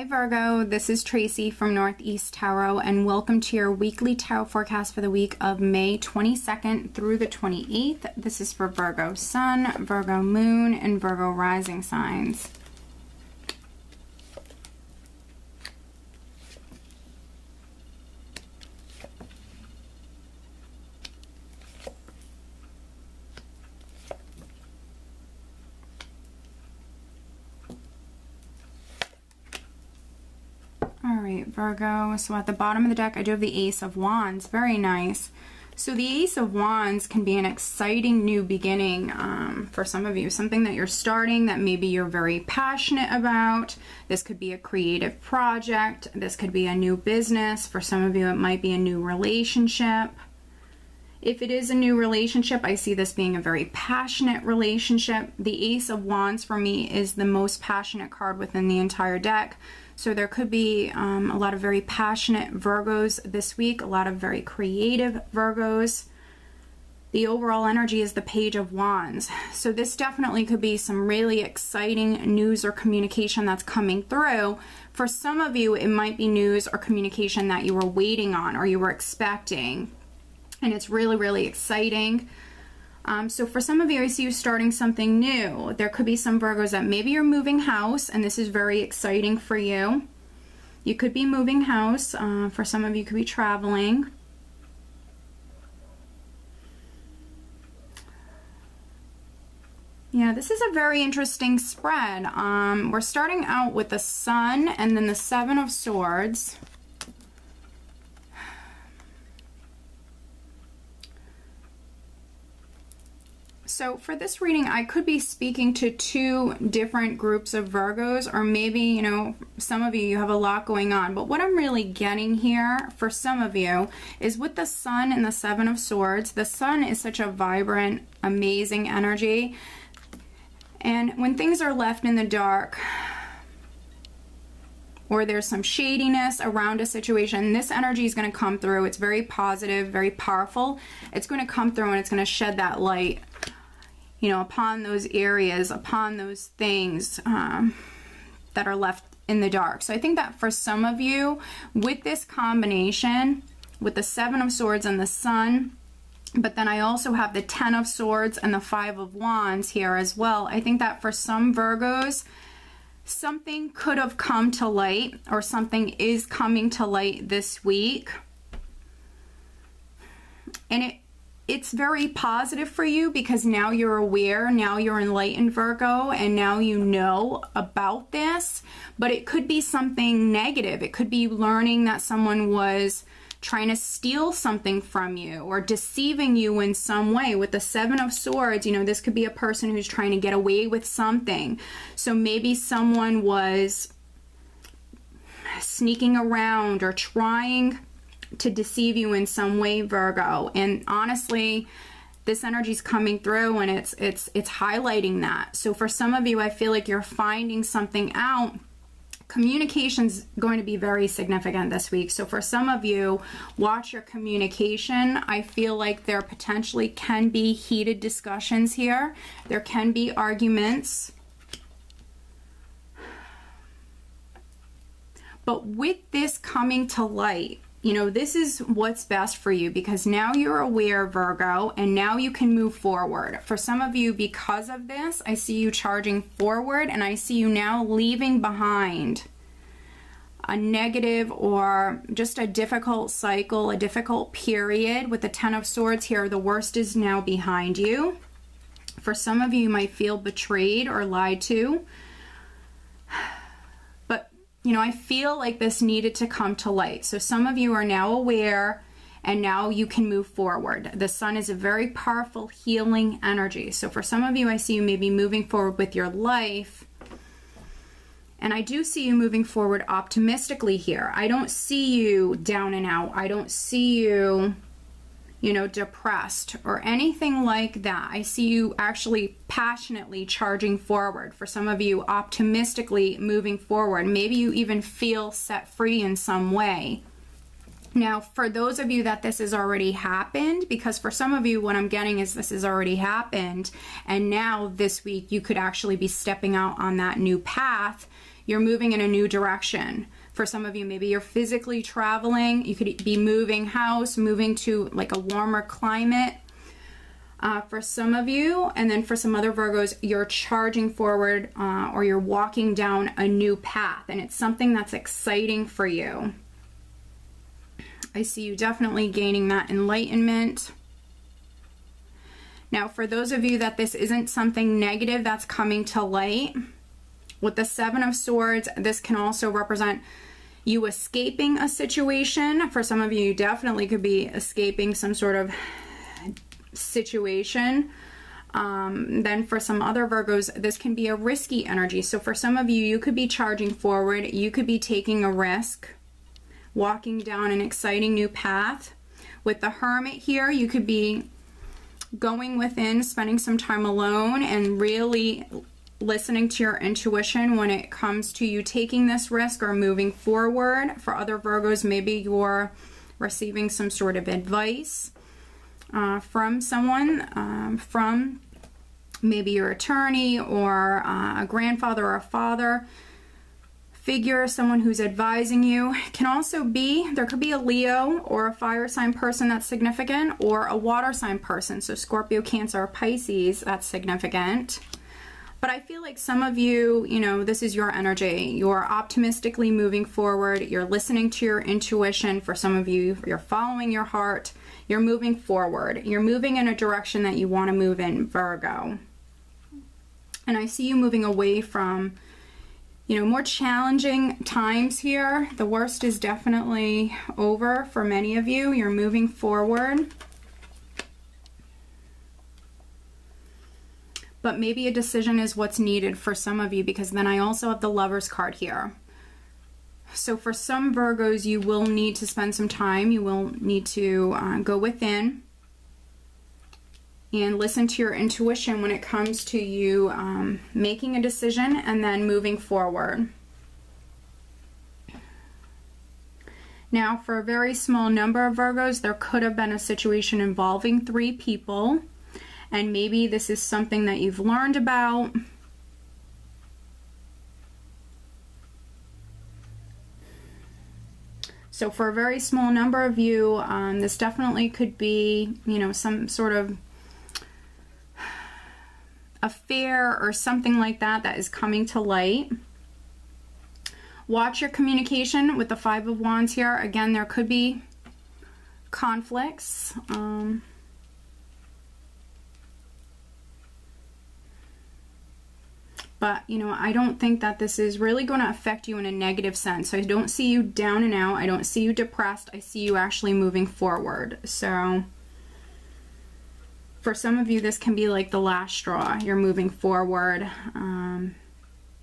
Virgo, this is Tracy from Northeast Tarot, and welcome to your weekly tarot forecast for the week of May 22nd through the 28th. This is for Virgo Sun, Virgo Moon, and Virgo Rising signs. Alright, Virgo, so at the bottom of the deck I do have the Ace of Wands. Very nice. So the Ace of Wands can be an exciting new beginning for some of you. Something that you're starting that maybe you're very passionate about. This could be a creative project. This could be a new business. For some of you it might be a new relationship. If it is a new relationship, I see this being a very passionate relationship. The Ace of Wands for me is the most passionate card within the entire deck. So there could be a lot of very passionate Virgos this week, a lot of very creative Virgos. The overall energy is the Page of Wands. So this definitely could be some really exciting news or communication that's coming through. For some of you, it might be news or communication that you were waiting on or you were expecting. And it's really, really exciting. So for some of you, I see you starting something new. There could be some Virgos that maybe you're moving house, and this is very exciting for you. You could be moving house. For some of you, could be traveling. Yeah, this is a very interesting spread. We're starting out with the Sun and then the Seven of Swords. So for this reading, I could be speaking to two different groups of Virgos, or maybe, you know, some of you have a lot going on. But what I'm really getting here for some of you is with the Sun and the Seven of Swords. The Sun is such a vibrant, amazing energy. And when things are left in the dark, or there's some shadiness around a situation, this energy is going to come through. It's very positive, very powerful. It's going to come through and it's going to shed that light, you know, upon those areas, upon those things that are left in the dark. So I think that for some of you, with this combination, with the Seven of Swords and the Sun, but then I also have the Ten of Swords and the Five of Wands here as well. I think that for some Virgos, something could have come to light, or something is coming to light this week. And it's very positive for you because now you're aware, now you're enlightened, Virgo, and now you know about this. But it could be something negative. It could be learning that someone was trying to steal something from you or deceiving you in some way. With the Seven of Swords, you know, this could be a person who's trying to get away with something. So maybe someone was sneaking around or trying to deceive you in some way, Virgo. And honestly, this energy is coming through and it's highlighting that. So for some of you, I feel like you're finding something out. Communication's going to be very significant this week. So for some of you, watch your communication. I feel like there potentially can be heated discussions here. There can be arguments. But with this coming to light, you know, this is what's best for you because now you're aware, Virgo, and now you can move forward. For some of you, because of this, I see you charging forward, and I see you now leaving behind a negative or just a difficult cycle, a difficult period. With the Ten of Swords here, the worst is now behind you. For some of you, you might feel betrayed or lied to. You know, I feel like this needed to come to light. So some of you are now aware and now you can move forward. The Sun is a very powerful healing energy. So for some of you, I see you maybe moving forward with your life. And I do see you moving forward optimistically here. I don't see you down and out. I don't see you, you know, depressed or anything like that. I see you actually passionately charging forward. For some of you, optimistically moving forward. Maybe you even feel set free in some way. Now, for those of you that this has already happened, because for some of you, what I'm getting is this has already happened, and now this week you could actually be stepping out on that new path. you're moving in a new direction. For some of you, maybe you're physically traveling. You could be moving house, moving to like a warmer climate. For some of you, and then for some other Virgos, you're charging forward or you're walking down a new path, and it's something that's exciting for you. I see you definitely gaining that enlightenment. Now, for those of you that this isn't something negative that's coming to light, with the Seven of Swords, this can also represent you escaping a situation. For some of you, you definitely could be escaping some sort of situation. Then for some other Virgos, this can be a risky energy. So for some of you, you could be charging forward. You could be taking a risk, walking down an exciting new path. With the Hermit here, you could be going within, spending some time alone, and really listening to your intuition when it comes to you taking this risk or moving forward. For other Virgos, maybe you're receiving some sort of advice from someone, from maybe your attorney or a grandfather or a father figure, someone who's advising you. It can also be, there could be a Leo or a fire sign person that's significant, or a water sign person, so Scorpio, Cancer, or Pisces, that's significant. But I feel like some of you, you know, this is your energy. You're optimistically moving forward. You're listening to your intuition. For some of you, you're following your heart. You're moving forward. You're moving in a direction that you want to move in, Virgo. And I see you moving away from, you know, more challenging times here. The worst is definitely over for many of you. You're moving forward. But maybe a decision is what's needed for some of you, because then I also have the Lover's card here. So for some Virgos, you will need to spend some time. You will need to go within and listen to your intuition when it comes to you making a decision and then moving forward. Now, for a very small number of Virgos, there could have been a situation involving 3 people. And maybe this is something that you've learned about. So for a very small number of you, this definitely could be, you know, some sort of affair or something like that that is coming to light. Watch your communication with the Five of Wands here. Again, there could be conflicts. But, you know, I don't think that this is really going to affect you in a negative sense. So I don't see you down and out. I don't see you depressed. I see you actually moving forward. So for some of you, this can be like the last straw. You're moving forward.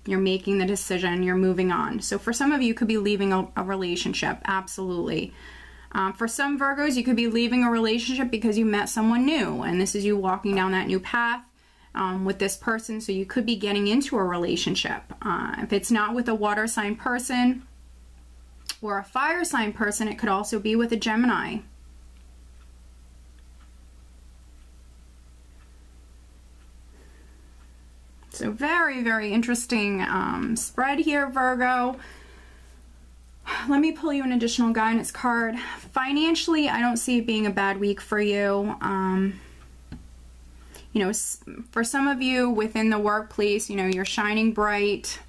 You're making the decision. You're moving on. So for some of you, you could be leaving a relationship. Absolutely. For some Virgos, you could be leaving a relationship because you met someone new. And this is you walking down that new path. With this person, so you could be getting into a relationship. If it's not with a water sign person or a fire sign person, it could also be with a Gemini. So very, very interesting spread here, Virgo. Let me pull you an additional guidance card. Financially, I don't see it being a bad week for you. You know, for some of you within the workplace, you know, you're shining bright.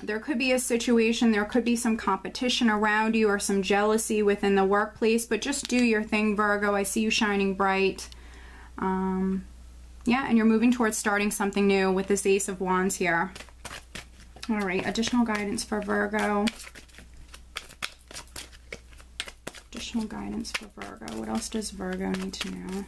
There could be a situation, there could be some competition around you or some jealousy within the workplace, but just do your thing, Virgo. I see you shining bright. Yeah, and you're moving towards starting something new with this Ace of Wands here. All right, additional guidance for Virgo. Additional guidance for Virgo. What else does Virgo need to know?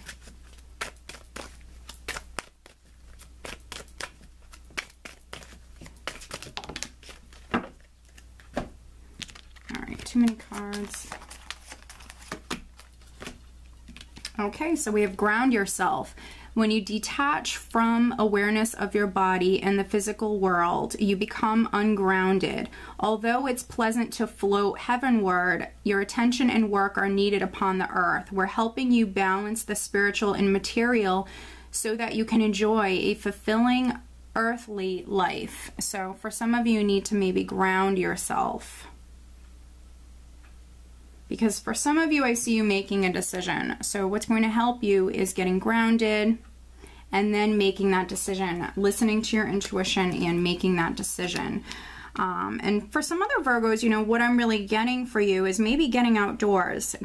All right, too many cards. Okay, so we have ground yourself. When you detach from awareness of your body and the physical world, you become ungrounded. Although it's pleasant to float heavenward, your attention and work are needed upon the earth. We're helping you balance the spiritual and material so that you can enjoy a fulfilling earthly life. So for some of you, you need to maybe ground yourself. Because for some of you, I see you making a decision. So what's going to help you is getting grounded and then making that decision, listening to your intuition and making that decision. And for some other Virgos, you know, what I'm really getting for you is maybe getting outdoors,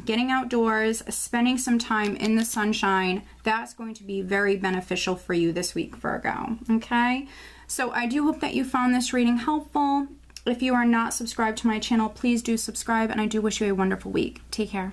spending some time in the sunshine. That's going to be very beneficial for you this week, Virgo. Okay. So I do hope that you found this reading helpful. If you are not subscribed to my channel, please do subscribe, and I do wish you a wonderful week. Take care.